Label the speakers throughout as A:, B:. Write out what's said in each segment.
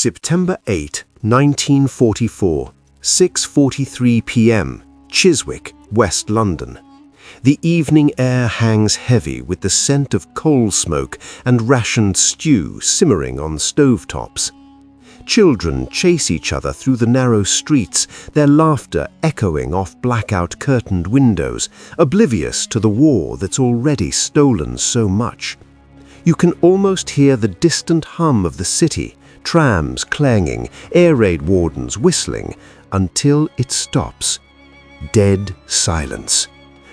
A: September 8, 1944, 6:43 p.m., Chiswick, West London. The evening air hangs heavy with the scent of coal smoke and rationed stew simmering on stovetops. Children chase each other through the narrow streets, their laughter echoing off blackout curtained windows, oblivious to the war that's already stolen so much. You can almost hear the distant hum of the city, trams clanging, air raid wardens whistling, until it stops. Dead silence.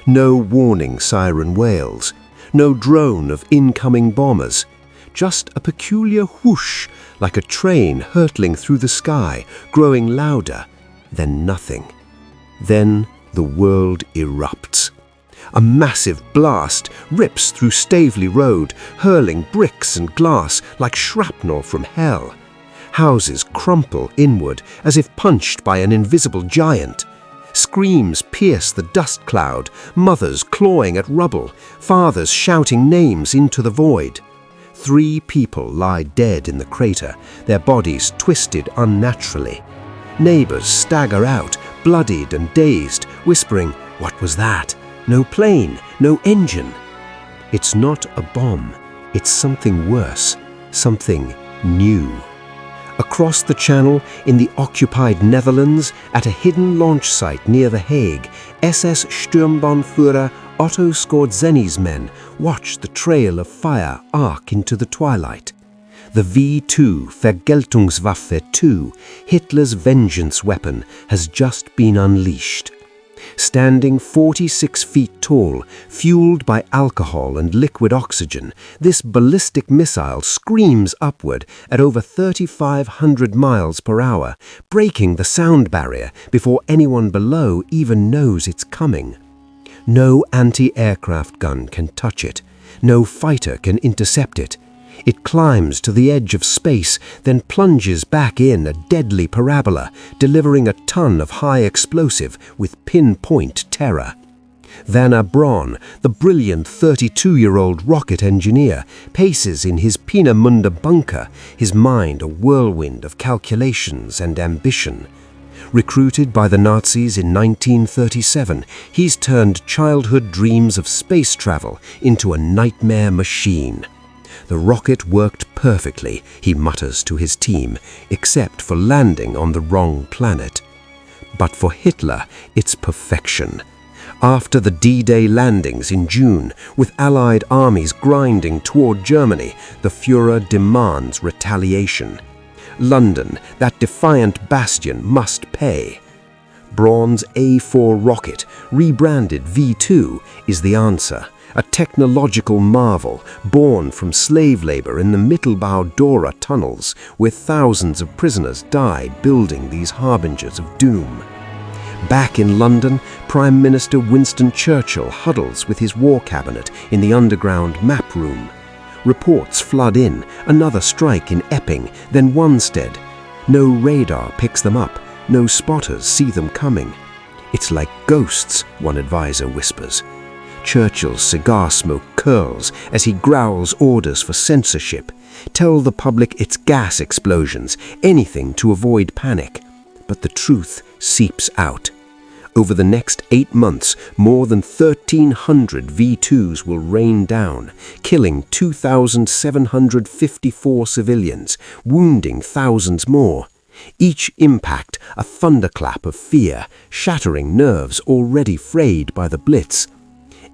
A: No warning siren wails, no drone of incoming bombers, just a peculiar whoosh like a train hurtling through the sky, growing louder, then nothing. Then the world erupts. A massive blast rips through Staveley Road, hurling bricks and glass like shrapnel from hell. Houses crumple inward as if punched by an invisible giant. Screams pierce the dust cloud, mothers clawing at rubble, fathers shouting names into the void. 3 people lie dead in the crater, their bodies twisted unnaturally. Neighbors stagger out, bloodied and dazed, whispering, "What was that? No plane, no engine." It's not a bomb, it's something worse, something new. Across the channel, in the occupied Netherlands, at a hidden launch site near The Hague, SS Sturmbannführer Otto Skorzenny's men watch the trail of fire arc into the twilight. The V-2 Vergeltungswaffe 2, Hitler's vengeance weapon, has just been unleashed. Standing 46 feet tall, fueled by alcohol and liquid oxygen, this ballistic missile screams upward at over 3,500 miles per hour, breaking the sound barrier before anyone below even knows it's coming. No anti-aircraft gun can touch it. No fighter can intercept it. It climbs to the edge of space, then plunges back in a deadly parabola, delivering a ton of high explosive with pinpoint terror. Werner Braun, the brilliant 32-year-old rocket engineer, paces in his Peenemünde bunker, his mind a whirlwind of calculations and ambition. Recruited by the Nazis in 1937, he's turned childhood dreams of space travel into a nightmare machine. The rocket worked perfectly, he mutters to his team, except for landing on the wrong planet. But for Hitler, it's perfection. After the D-Day landings in June, with Allied armies grinding toward Germany, the Führer demands retaliation. London, that defiant bastion, must pay. Braun's A4 rocket, rebranded V-2, is the answer. A technological marvel born from slave labor in the Mittelbau-Dora tunnels, where thousands of prisoners die building these harbingers of doom. Back in London, Prime Minister Winston Churchill huddles with his war cabinet in the underground map room. Reports flood in, another strike in Epping, then Wanstead. No radar picks them up, no spotters see them coming. It's like ghosts, one advisor whispers. Churchill's cigar smoke curls as he growls orders for censorship. Tell the public it's gas explosions, anything to avoid panic. But the truth seeps out. Over the next 8 months, more than 1,300 V-2s will rain down, killing 2,754 civilians, wounding thousands more. Each impact a thunderclap of fear, shattering nerves already frayed by the Blitz.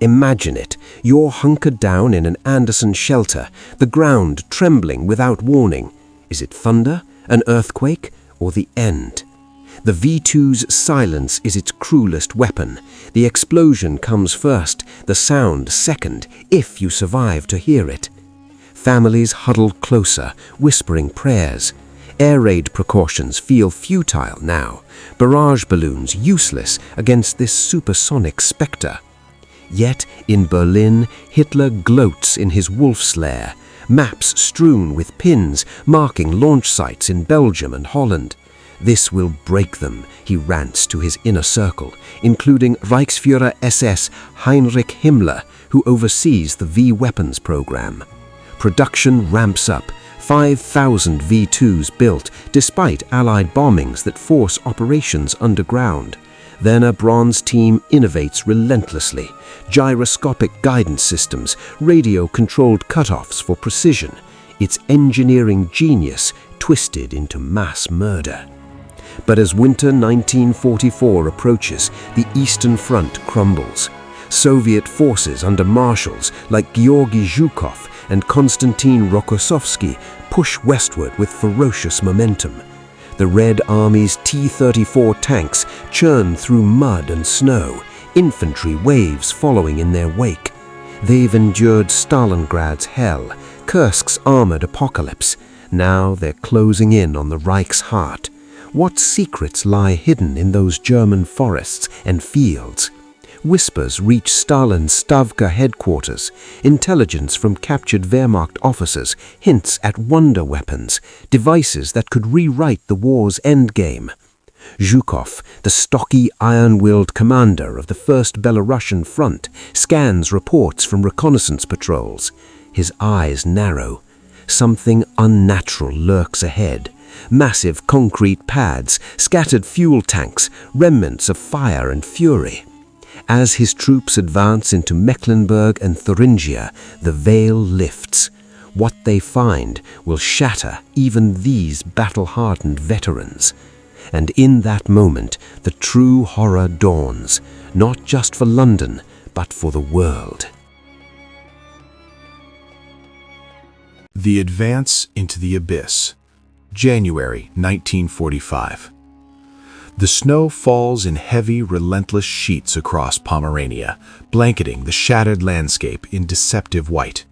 A: Imagine it, you're hunkered down in an Anderson shelter, the ground trembling without warning. Is it thunder, an earthquake, or the end? The V-2's silence is its cruelest weapon. The explosion comes first, the sound second, if you survive to hear it. Families huddle closer, whispering prayers. Air raid precautions feel futile now, barrage balloons useless against this supersonic spectre. Yet in Berlin, Hitler gloats in his wolf's lair, maps strewn with pins marking launch sites in Belgium and Holland. This will break them, he rants to his inner circle, including Reichsführer SS Heinrich Himmler, who oversees the V-weapons program. Production ramps up, 5,000 V-2s built despite Allied bombings that force operations underground. Then a Bronze team innovates relentlessly. Gyroscopic guidance systems, radio-controlled cutoffs for precision. Its engineering genius twisted into mass murder. But as winter 1944 approaches, the Eastern Front crumbles. Soviet forces under marshals like Georgy Zhukov and Konstantin Rokossovsky push westward with ferocious momentum. The Red Army's T-34 tanks churn through mud and snow, infantry waves following in their wake. They've endured Stalingrad's hell, Kursk's armored apocalypse. Now they're closing in on the Reich's heart. What secrets lie hidden in those German forests and fields? Whispers reach Stalin's Stavka headquarters. Intelligence from captured Wehrmacht officers hints at wonder weapons, devices that could rewrite the war's endgame. Zhukov, the stocky, iron-willed commander of the First Belarusian Front, scans reports from reconnaissance patrols. His eyes narrow. Something unnatural lurks ahead. Massive concrete pads, scattered fuel tanks, remnants of fire and fury. As his troops advance into Mecklenburg and Thuringia, the veil lifts. What they find will shatter even these battle-hardened veterans. And in that moment, the true horror dawns, not just for London, but for the world.
B: The Advance into the Abyss, January 1945. The snow falls in heavy, relentless sheets across Pomerania, blanketing the shattered landscape in deceptive white.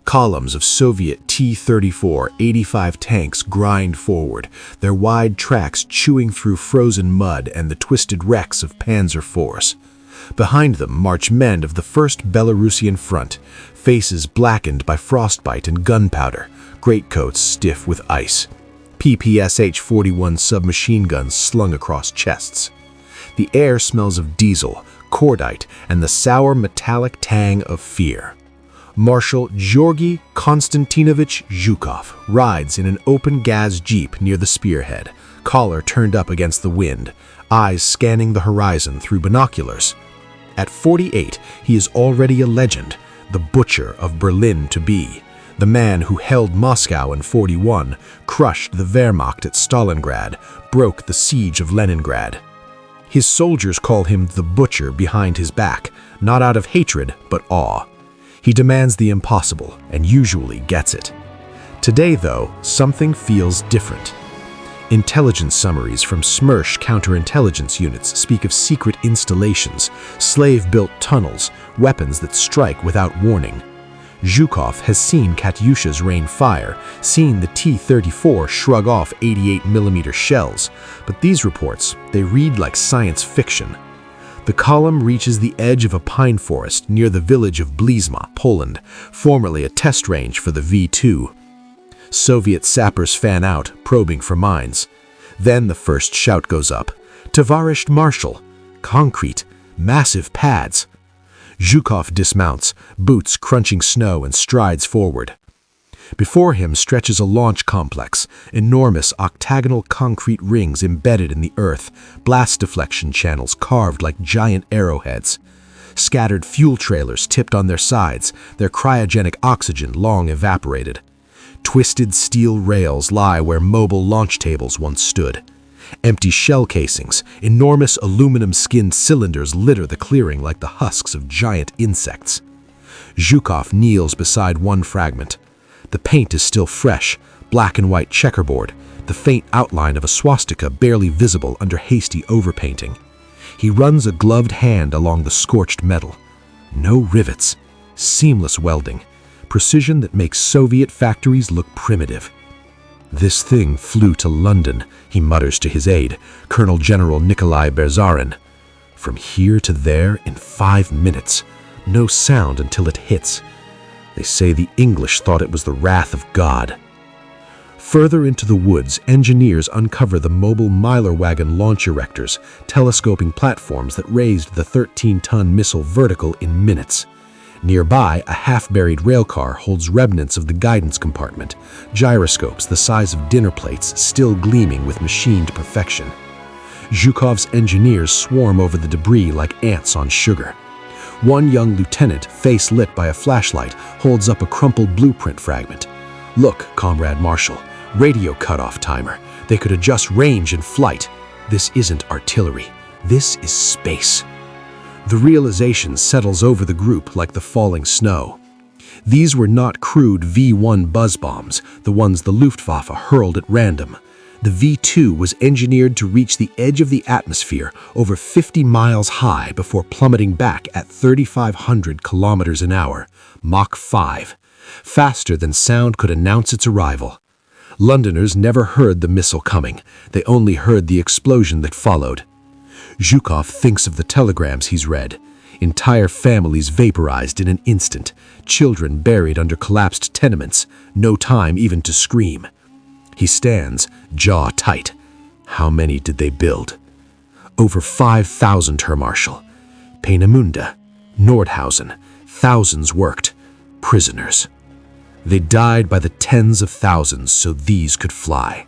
B: Columns of Soviet T-34 85 tanks grind forward, their wide tracks chewing through frozen mud and the twisted wrecks of Panzer IVs. Behind them march men of the First Belarusian Front, faces blackened by frostbite and gunpowder, greatcoats stiff with ice. PPSH-41 submachine guns slung across chests. The air smells of diesel, cordite, and the sour metallic tang of fear. Marshal Georgy Konstantinovich Zhukov rides in an open-gas jeep near the spearhead, collar turned up against the wind, eyes scanning the horizon through binoculars. At 48, he is already a legend, the butcher of Berlin to be. The man who held Moscow in 41, crushed the Wehrmacht at Stalingrad, broke the siege of Leningrad. His soldiers call him the butcher behind his back, not out of hatred, but awe. He demands the impossible, and usually gets it. Today, though, something feels different. Intelligence summaries from SMERSH counterintelligence units speak of secret installations, slave-built tunnels, weapons that strike without warning. Zhukov has seen Katyushas rain fire, seen the T-34 shrug off 88mm shells, but these reports, they read like science fiction. The column reaches the edge of a pine forest near the village of Blizma, Poland, formerly a test range for the V-2. Soviet sappers fan out, probing for mines. Then the first shout goes up. Tovarished Marshal! Concrete! Massive pads! Zhukov dismounts, boots crunching snow, and strides forward. Before him stretches a launch complex, enormous octagonal concrete rings embedded in the earth, blast deflection channels carved like giant arrowheads. Scattered fuel trailers tipped on their sides, their cryogenic oxygen long evaporated. Twisted steel rails lie where mobile launch tables once stood. Empty shell casings, enormous aluminum-skinned cylinders litter the clearing like the husks of giant insects. Zhukov kneels beside one fragment. The paint is still fresh, black and white checkerboard, the faint outline of a swastika barely visible under hasty overpainting. He runs a gloved hand along the scorched metal. No rivets, seamless welding, precision that makes Soviet factories look primitive. This thing flew to London, he mutters to his aide, Colonel General Nikolai Berzarin. From here to there in 5 minutes. No sound until it hits. They say the English thought it was the wrath of God. Further into the woods, engineers uncover the mobile Myler wagon launch erectors, telescoping platforms that raised the 13-ton missile vertical in minutes. Nearby, a half-buried railcar holds remnants of the guidance compartment, gyroscopes the size of dinner plates still gleaming with machined perfection. Zhukov's engineers swarm over the debris like ants on sugar. One young lieutenant, face lit by a flashlight, holds up a crumpled blueprint fragment. "Look, Comrade Marshal, radio cutoff timer. They could adjust range in flight. This isn't artillery. This is space." The realization settles over the group like the falling snow. These were not crude V-1 buzz bombs, the ones the Luftwaffe hurled at random. The V-2 was engineered to reach the edge of the atmosphere over 50 miles high before plummeting back at 3,500 kilometers an hour, Mach 5, faster than sound could announce its arrival. Londoners never heard the missile coming. They only heard the explosion that followed. Zhukov thinks of the telegrams he's read. Entire families vaporized in an instant, children buried under collapsed tenements, no time even to scream. He stands, jaw tight. How many did they build? Over 5,000, Herr Marshal. Peenemünde, Nordhausen, thousands worked. Prisoners. They died by the tens of thousands so these could fly.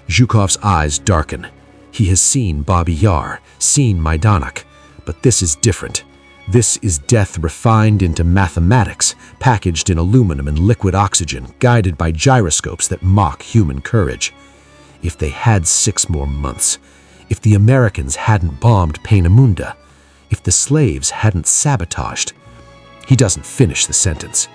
B: Zhukov's eyes darken. He has seen Babi Yar, seen Majdanek, but this is different. This is death refined into mathematics, packaged in aluminum and liquid oxygen, guided by gyroscopes that mock human courage. If they had 6 more months, if the Americans hadn't bombed Peenemünde, if the slaves hadn't sabotaged. He doesn't finish the sentence.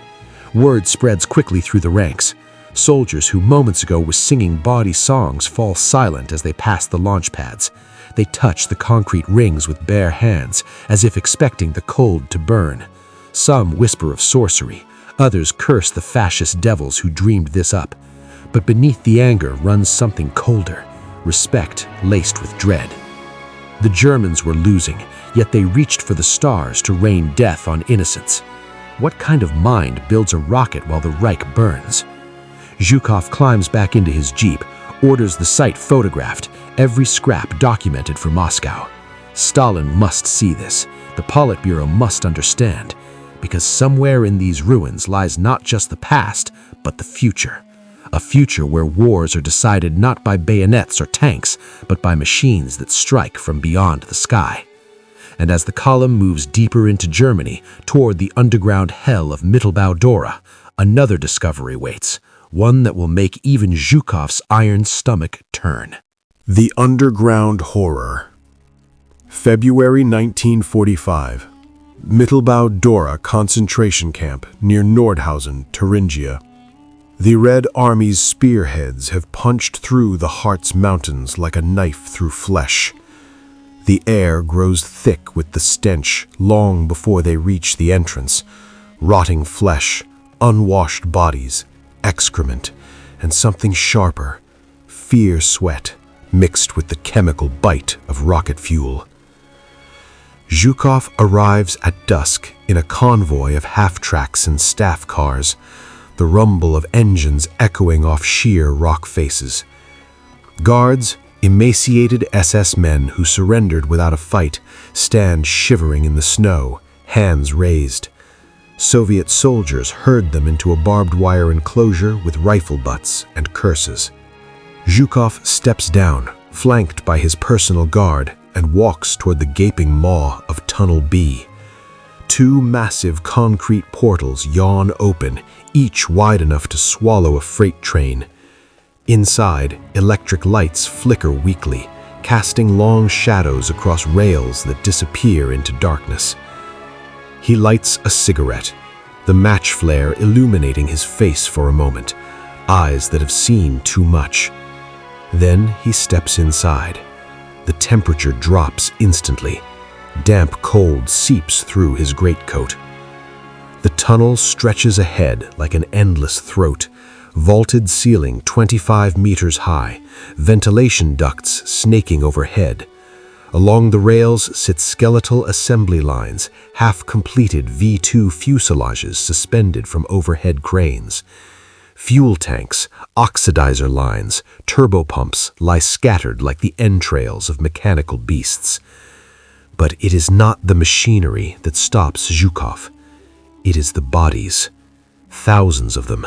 B: Word spreads quickly through the ranks. Soldiers who moments ago were singing bawdy songs fall silent as they pass the launch pads. They touch the concrete rings with bare hands, as if expecting the cold to burn. Some whisper of sorcery, others curse the fascist devils who dreamed this up. But beneath the anger runs something colder, respect laced with dread. The Germans were losing, yet they reached for the stars to rain death on innocents. What kind of mind builds a rocket while the Reich burns? Zhukov climbs back into his jeep, orders the site photographed, every scrap documented for Moscow. Stalin must see this. The Politburo must understand, because somewhere in these ruins lies not just the past, but the future. A future where wars are decided not by bayonets or tanks, but by machines that strike from beyond the sky. And as the column moves deeper into Germany, toward the underground hell of Mittelbau-Dora, another discovery waits, one that will make even Zhukov's iron stomach turn.
A: The Underground Horror. February 1945. Mittelbau-Dora concentration camp near Nordhausen, Thuringia. The Red Army's spearheads have punched through the Harz Mountains like a knife through flesh. The air grows thick with the stench long before they reach the entrance. Rotting flesh, unwashed bodies, excrement, and something sharper, fear sweat, mixed with the chemical bite of rocket fuel. Zhukov arrives at dusk in a convoy of half-tracks and staff cars, the rumble of engines echoing off sheer rock faces. Guards, emaciated SS men who surrendered without a fight, stand shivering in the snow, hands raised. Soviet soldiers herd them into a barbed wire enclosure with rifle butts and curses. Zhukov steps down, flanked by his personal guard, and walks toward the gaping maw of Tunnel B. 2 massive concrete portals yawn open, each wide enough to swallow a freight train. Inside, electric lights flicker weakly, casting long shadows across rails that disappear into darkness. He lights a cigarette, the match flare illuminating his face for a moment, eyes that have seen too much. Then he steps inside. The temperature drops instantly. Damp cold seeps through his greatcoat. The tunnel stretches ahead like an endless throat, vaulted ceiling 25 meters high, ventilation ducts snaking overhead. Along the rails sit skeletal assembly lines, half-completed V-2 fuselages suspended from overhead cranes. Fuel tanks, oxidizer lines, turbopumps lie scattered like the entrails of mechanical beasts. But it is not the machinery that stops Zhukov.
B: It is the bodies. Thousands of them.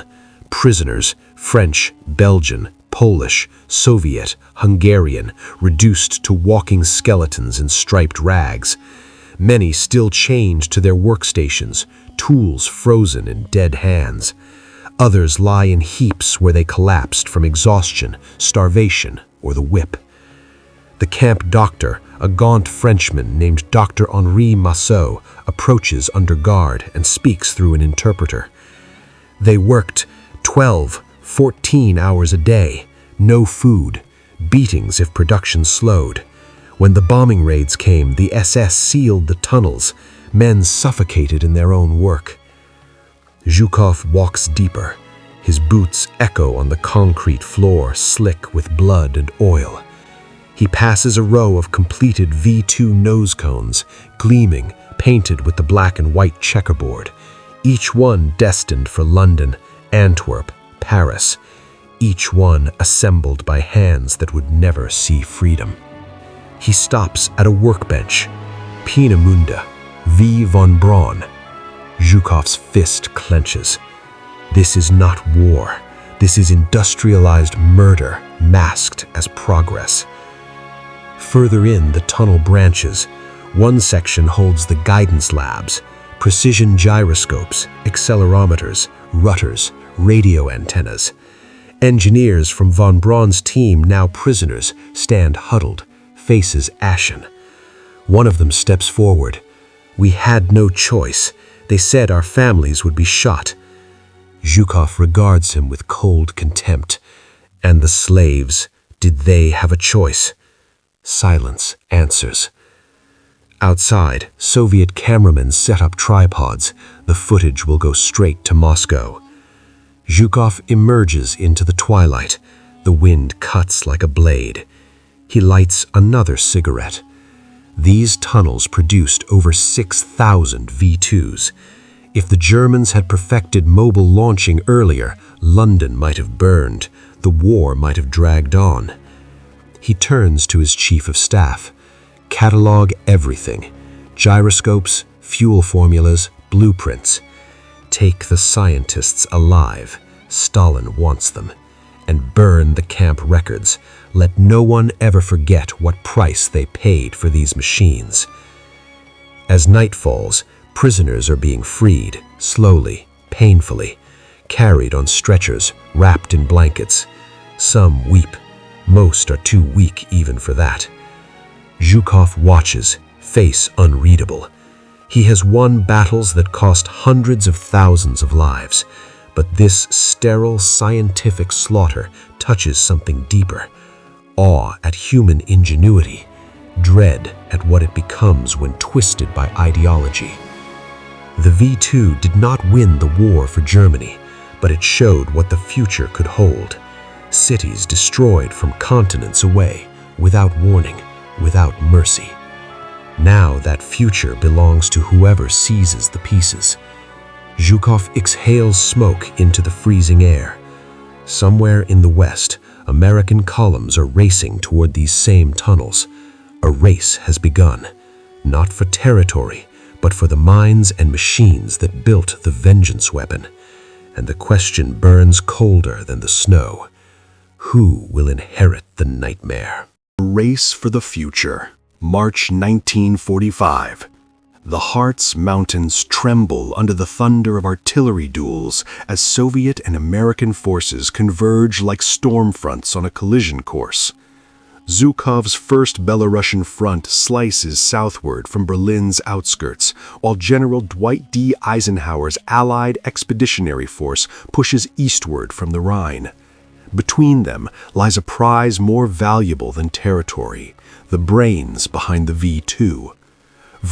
B: Prisoners, French, Belgian, Polish, Soviet, Hungarian, reduced to walking skeletons in striped rags. Many still chained to their workstations, tools frozen in dead hands. Others lie in heaps where they collapsed from exhaustion, starvation, or the whip. The camp doctor, a gaunt Frenchman named Dr. Henri Massot, approaches under guard and speaks through an interpreter. They worked 12, 14 hours a day, no food, beatings if production slowed. When the bombing raids came, the SS sealed the tunnels. Men suffocated in their own work. Zhukov walks deeper. His boots echo on the concrete floor, slick with blood and oil. He passes a row of completed V-2 nose cones, gleaming, painted with the black and white checkerboard, each one destined for London, Antwerp, Paris, each one assembled by hands that would never see freedom. He stops at a workbench. Peenemünde, V. von Braun. Zhukov's fist clenches. This is not war. This is industrialized murder, masked as progress. Further in, the tunnel branches. One section holds the guidance labs, precision gyroscopes, accelerometers, rudders, radio antennas. Engineers from von Braun's team, now prisoners, stand huddled, faces ashen. One of them steps forward. We had no choice. They said our families would be shot. Zhukov regards him with cold contempt. And the slaves, did they have a choice? Silence answers. Outside, Soviet cameramen set up tripods. The footage will go straight to Moscow. Zhukov emerges into the twilight. The wind cuts like a blade. He lights another cigarette. These tunnels produced over 6,000 V-2s. If the Germans had perfected mobile launching earlier, London might have burned. The war might have dragged on. He turns to his chief of staff. Catalog everything. Gyroscopes, fuel formulas, blueprints. Take the scientists alive. Stalin wants them. And burn the camp records. Let no one ever forget what price they paid for these machines. As night falls, prisoners are being freed, slowly, painfully, carried on stretchers, wrapped in blankets. Some weep. Most are too weak even for that. Zhukov watches, face unreadable. He has won battles that cost hundreds of thousands of lives, but this sterile scientific slaughter touches something deeper. Awe at human ingenuity, dread at what it becomes when twisted by ideology. The V-2 did not win the war for Germany, but it showed what the future could hold. Cities destroyed from continents away, without warning, without mercy. Now that future belongs to whoever seizes the pieces. Zhukov exhales smoke into the freezing air. Somewhere in the west, American columns are racing toward these same tunnels. A race has begun, not for territory, but for the minds and machines that built the vengeance weapon. And the question burns colder than the snow. Who will inherit the nightmare?
A: Race for the Future, March 1945. The Harz Mountains tremble under the thunder of artillery duels as Soviet and American forces converge like storm fronts on a collision course. Zhukov's first Belarusian front slices southward from Berlin's outskirts, while General Dwight D. Eisenhower's Allied Expeditionary Force pushes eastward from the Rhine. Between them lies a prize more valuable than territory, the brains behind the V-2.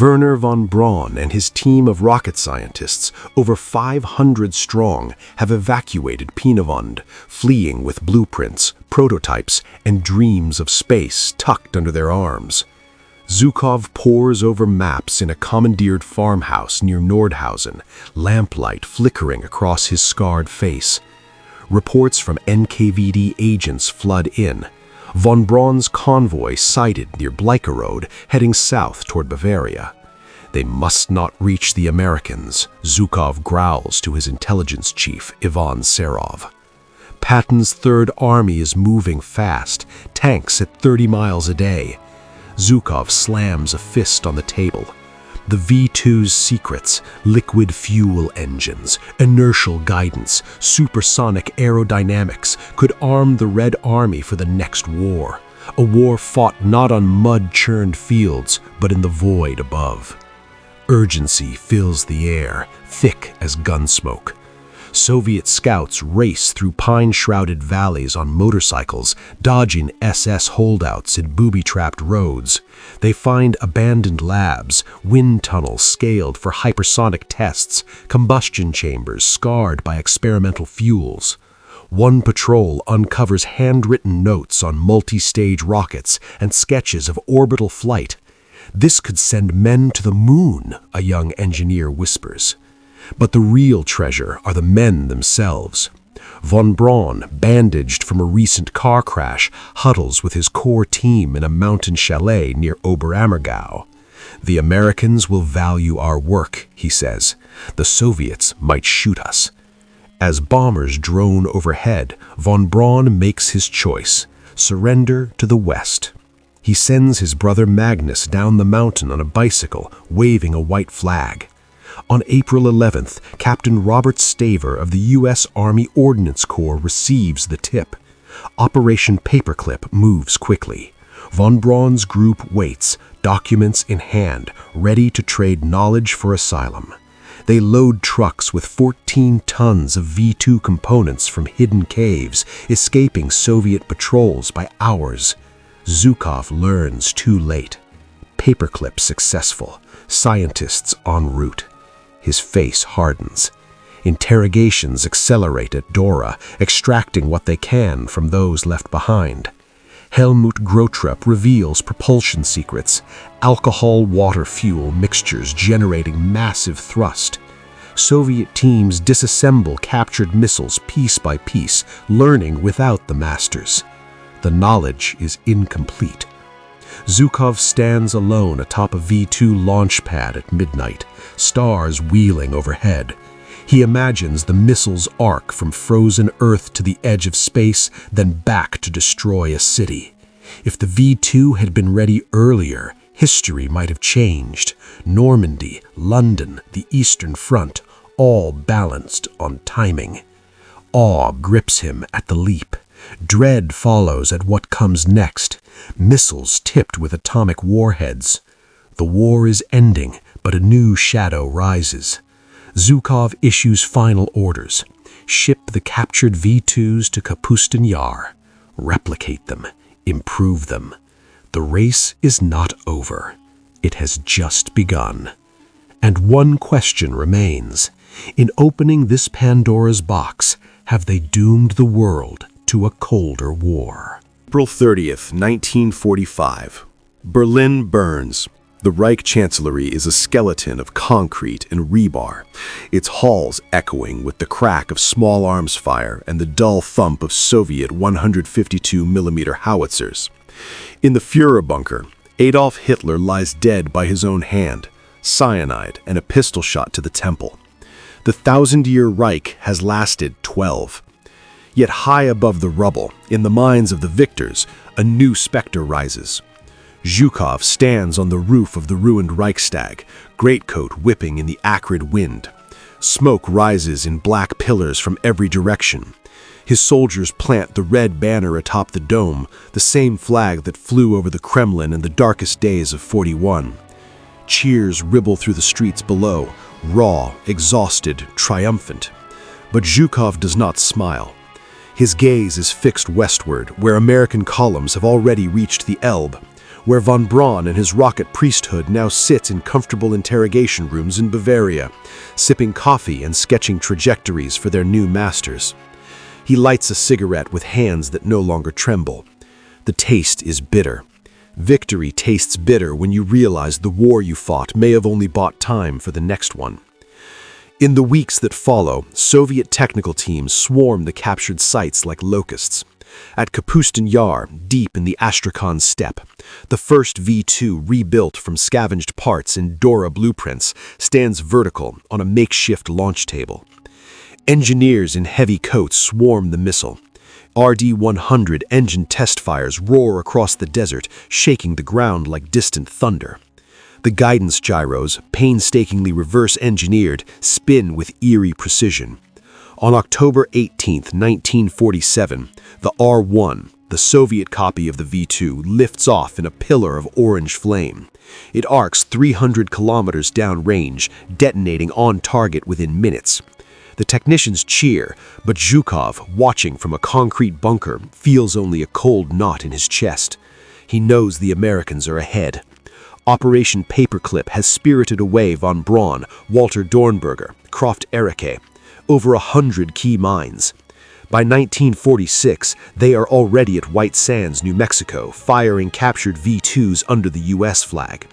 A: Werner von Braun and his team of rocket scientists, over 500 strong, have evacuated Peenemünde, fleeing with blueprints, prototypes, and dreams of space tucked under their arms. Zhukov pores over maps in a commandeered farmhouse near Nordhausen, lamplight flickering across his scarred face. Reports from NKVD agents flood in. Von Braun's convoy sighted near Bleicherode, heading south toward Bavaria.
B: They must not reach the Americans, Zhukov growls to his intelligence chief, Ivan Serov. Patton's Third Army is moving fast, tanks at 30 miles a day. Zhukov slams a fist on the table. The V-2's secrets, liquid fuel engines, inertial guidance, supersonic aerodynamics, could arm the Red Army for the next war. A war fought not on mud-churned fields, but in the void above. Urgency fills the air, thick as gunsmoke. Soviet scouts race through pine-shrouded valleys on motorcycles, dodging SS holdouts in booby-trapped roads. They find abandoned labs, wind tunnels scaled for hypersonic tests, combustion chambers scarred by experimental fuels. One patrol uncovers handwritten notes on multi-stage rockets and sketches of orbital flight. "This could send men to the moon," a young engineer whispers. But the real treasure are the men themselves. Von Braun, bandaged from a recent car crash, huddles with his core team in a mountain chalet near Oberammergau. "The Americans will value our work," he says. "The Soviets might shoot us." As bombers drone overhead, von Braun makes his choice: surrender to the West. He sends his brother Magnus down the mountain on a bicycle, waving a white flag. On April 11th, Captain Robert Staver of the U.S. Army Ordnance Corps receives the tip. Operation Paperclip moves quickly. Von Braun's group waits, documents in hand, ready to trade knowledge for asylum. They load trucks with 14 tons of V-2 components from hidden caves, escaping Soviet patrols by hours. Zhukov learns too late. Paperclip successful. Scientists en route. His face hardens. Interrogations accelerate at Dora, extracting what they can from those left behind. Helmut Grotrup reveals propulsion secrets, alcohol-water fuel mixtures generating massive thrust. Soviet teams disassemble captured missiles piece by piece, learning without the masters. The knowledge is incomplete. Zhukov stands alone atop a V-2 launch pad at midnight, stars wheeling overhead. He imagines the missile's arc from frozen Earth to the edge of space, then back to destroy a city. If the V-2 had been ready earlier, history might have changed. Normandy, London, the Eastern Front, all balanced on timing. Awe grips him at the leap. Dread follows at what comes next. Missiles tipped with atomic warheads. The war is ending, but a new shadow rises. Zhukov issues final orders. Ship the captured V-2s to Kapustin Yar. Replicate them. Improve them. The race is not over. It has just begun. And one question remains. In opening this Pandora's box, have they doomed the world to a colder war?
A: April 30th, 1945. Berlin burns. The Reich Chancellery is a skeleton of concrete and rebar, its halls echoing with the crack of small arms fire and the dull thump of Soviet 152mm howitzers. In the Führer bunker, Adolf Hitler lies dead by his own hand, cyanide and a pistol shot to the temple. The 1,000-year Reich has lasted 12. Yet high above the rubble, in the minds of the victors, a new specter rises. Zhukov stands on the roof of the ruined Reichstag, greatcoat whipping in the acrid wind. Smoke rises in black pillars from every direction. His soldiers plant the red banner atop the dome, the same flag that flew over the Kremlin in the darkest days of '41. Cheers ripple through the streets below, raw, exhausted, triumphant. But Zhukov does not smile. His gaze is fixed westward, where American columns have already reached the Elbe, where von Braun and his rocket priesthood now sit in comfortable interrogation rooms in Bavaria, sipping coffee and sketching trajectories for their new masters. He lights a cigarette with hands that no longer tremble. The taste is bitter. Victory tastes bitter when you realize the war you fought may have only bought time for the next one. In the weeks that follow, Soviet technical teams swarm the captured sites like locusts. At Kapustin Yar, deep in the Astrakhan steppe, the first V-2 rebuilt from scavenged parts in Dora blueprints stands vertical on a makeshift launch table. Engineers in heavy coats swarm the missile. RD-100 engine test fires roar across the desert, shaking the ground like distant thunder. The guidance gyros, painstakingly reverse-engineered, spin with eerie precision. On October 18, 1947, the R-1, the Soviet copy of the V-2, lifts off in a pillar of orange flame. It arcs 300 kilometers downrange, detonating on target within minutes. The technicians cheer, but Zhukov, watching from a concrete bunker, feels only a cold knot in his chest. He knows the Americans are ahead. Operation Paperclip has spirited away von Braun, Walter Dornberger, Croft Erike, over 100 key mines. By 1946, they are already at White Sands, New Mexico, firing captured V-2s under the U.S. flag.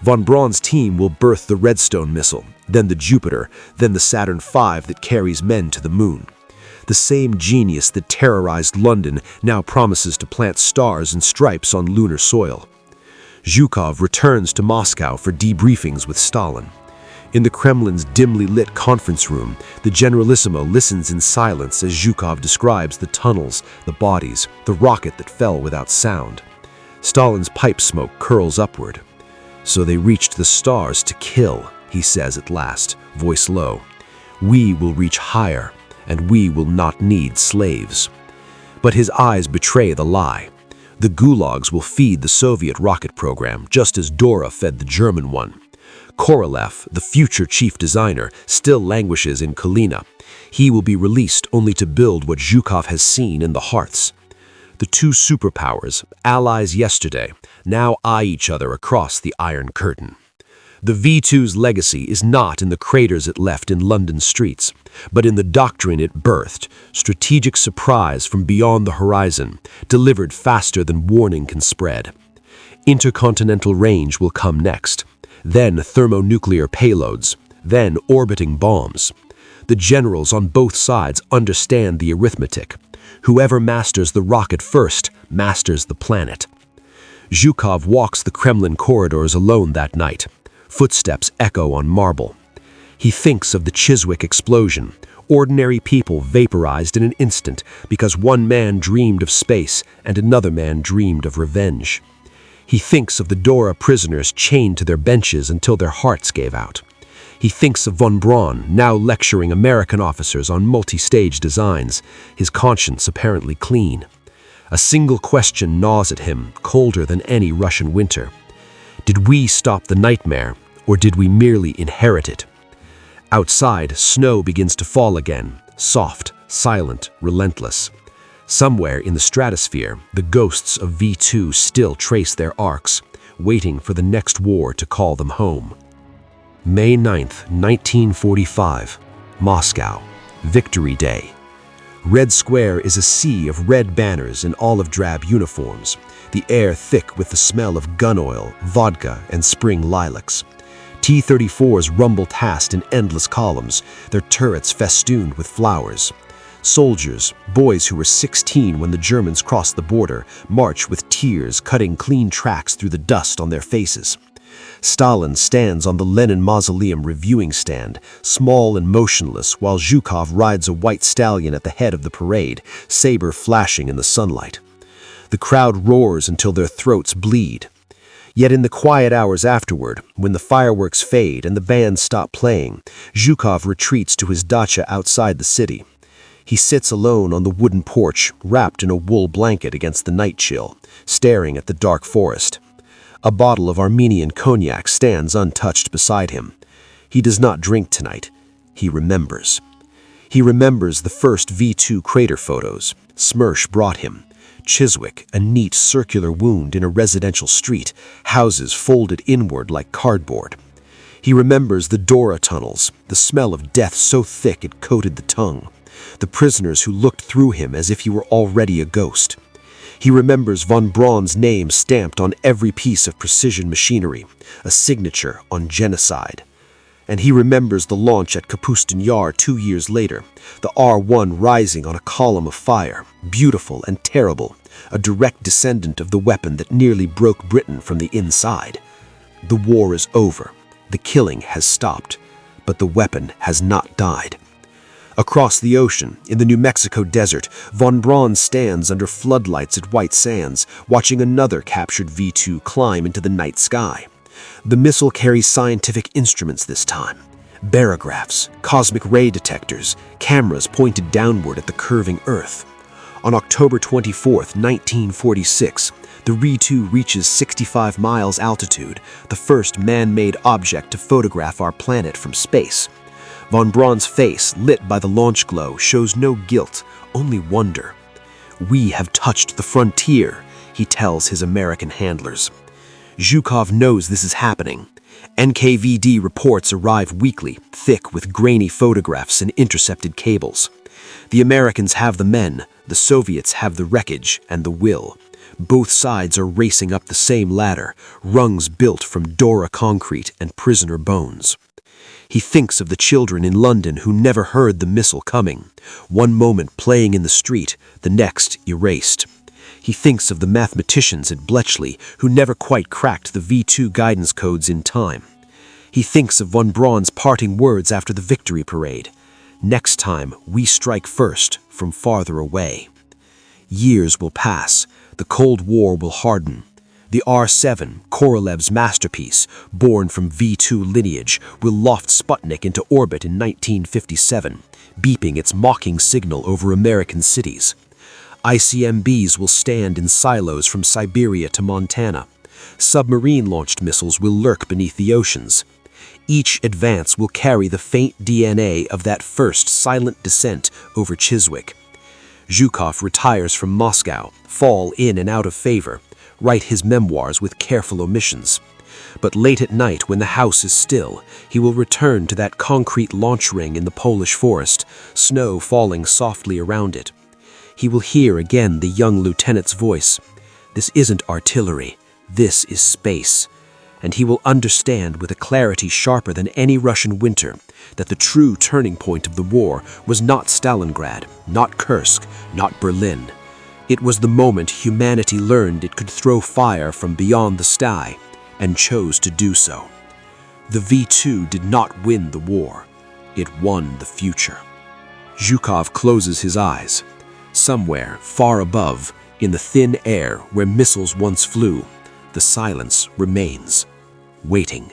A: Von Braun's team will birth the Redstone missile, then the Jupiter, then the Saturn V that carries men to the moon. The same genius that terrorized London now promises to plant stars and stripes on lunar soil. Zhukov returns to Moscow for debriefings with Stalin. In the Kremlin's dimly lit conference room, the Generalissimo listens in silence as Zhukov describes the tunnels, the bodies, the rocket that fell without sound. Stalin's pipe smoke curls upward. "So they reached the stars to kill," he says at last, voice low. "We will reach higher, and we will not need slaves." But his eyes betray the lie. The gulags will feed the Soviet rocket program, just as Dora fed the German one. Korolev, the future chief designer, still languishes in Kalina. He will be released only to build what Zhukov has seen in the hearths. The two superpowers, allies yesterday, now eye each other across the Iron Curtain. The V-2's legacy is not in the craters it left in London streets, but in the doctrine it birthed, strategic surprise from beyond the horizon, delivered faster than warning can spread. Intercontinental range will come next, then thermonuclear payloads, then orbiting bombs. The generals on both sides understand the arithmetic. Whoever masters the rocket first masters the planet. Zhukov walks the Kremlin corridors alone that night. Footsteps echo on marble. He thinks of the Chiswick explosion, ordinary people vaporized in an instant because one man dreamed of space and another man dreamed of revenge. He thinks of the Dora prisoners chained to their benches until their hearts gave out. He thinks of von Braun, now lecturing American officers on multi-stage designs, his conscience apparently clean. A single question gnaws at him, colder than any Russian winter. Did we stop the nightmare, or did we merely inherit it? Outside, snow begins to fall again, soft, silent, relentless. Somewhere in the stratosphere, the ghosts of V-2 still trace their arcs, waiting for the next war to call them home. May 9th, 1945, Moscow, Victory Day. Red Square is a sea of red banners in olive-drab uniforms, the air thick with the smell of gun oil, vodka, and spring lilacs. T-34s rumble past in endless columns, their turrets festooned with flowers. Soldiers, boys who were 16 when the Germans crossed the border, march with tears cutting clean tracks through the dust on their faces. Stalin stands on the Lenin Mausoleum reviewing stand, small and motionless, while Zhukov rides a white stallion at the head of the parade, saber flashing in the sunlight. The crowd roars until their throats bleed. Yet in the quiet hours afterward, when the fireworks fade and the bands stop playing, Zhukov retreats to his dacha outside the city. He sits alone on the wooden porch, wrapped in a wool blanket against the night chill, staring at the dark forest. A bottle of Armenian cognac stands untouched beside him. He does not drink tonight. He remembers. He remembers the first V-2 crater photos Smersh brought him. Chiswick, a neat circular wound in a residential street, houses folded inward like cardboard. He remembers the Dora tunnels, the smell of death so thick it coated the tongue. The prisoners who looked through him as if he were already a ghost. He remembers von Braun's name stamped on every piece of precision machinery, a signature on genocide. And he remembers the launch at Kapustin Yar 2 years later, the R-1 rising on a column of fire, beautiful and terrible, a direct descendant of the weapon that nearly broke Britain from the inside. The war is over, the killing has stopped, but the weapon has not died. Across the ocean, in the New Mexico desert, von Braun stands under floodlights at White Sands, watching another captured V-2 climb into the night sky. The missile carries scientific instruments this time. Barographs, cosmic ray detectors, cameras pointed downward at the curving Earth. On October 24, 1946, the V-2 reaches 65 miles altitude, the first man-made object to photograph our planet from space. Von Braun's face, lit by the launch glow, shows no guilt, only wonder. "We have touched the frontier," he tells his American handlers. Zhukov knows this is happening. NKVD reports arrive weekly, thick with grainy photographs and intercepted cables. The Americans have the men, the Soviets have the wreckage and the will. Both sides are racing up the same ladder, rungs built from Dora concrete and prisoner bones. He thinks of the children in London who never heard the missile coming, one moment playing in the street, the next erased. He thinks of the mathematicians at Bletchley who never quite cracked the V-2 guidance codes in time. He thinks of von Braun's parting words after the victory parade. "Next time, we strike first, from farther away." Years will pass. The Cold War will harden. The R-7, Korolev's masterpiece, born from V-2 lineage, will loft Sputnik into orbit in 1957, beeping its mocking signal over American cities. ICMBs will stand in silos from Siberia to Montana. Submarine-launched missiles will lurk beneath the oceans. Each advance will carry the faint DNA of that first silent descent over Chiswick. Zhukov retires from Moscow, fall in and out of favor, write his memoirs with careful omissions. But late at night, when the house is still, he will return to that concrete launch ring in the Polish forest, snow falling softly around it. He will hear again the young lieutenant's voice. "This isn't artillery, this is space." And he will understand with a clarity sharper than any Russian winter that the true turning point of the war was not Stalingrad, not Kursk, not Berlin. It was the moment humanity learned it could throw fire from beyond the sky, and chose to do so. The V-2 did not win the war. It won the future. Zhukov closes his eyes. Somewhere, far above, in the thin air where missiles once flew, the silence remains, waiting.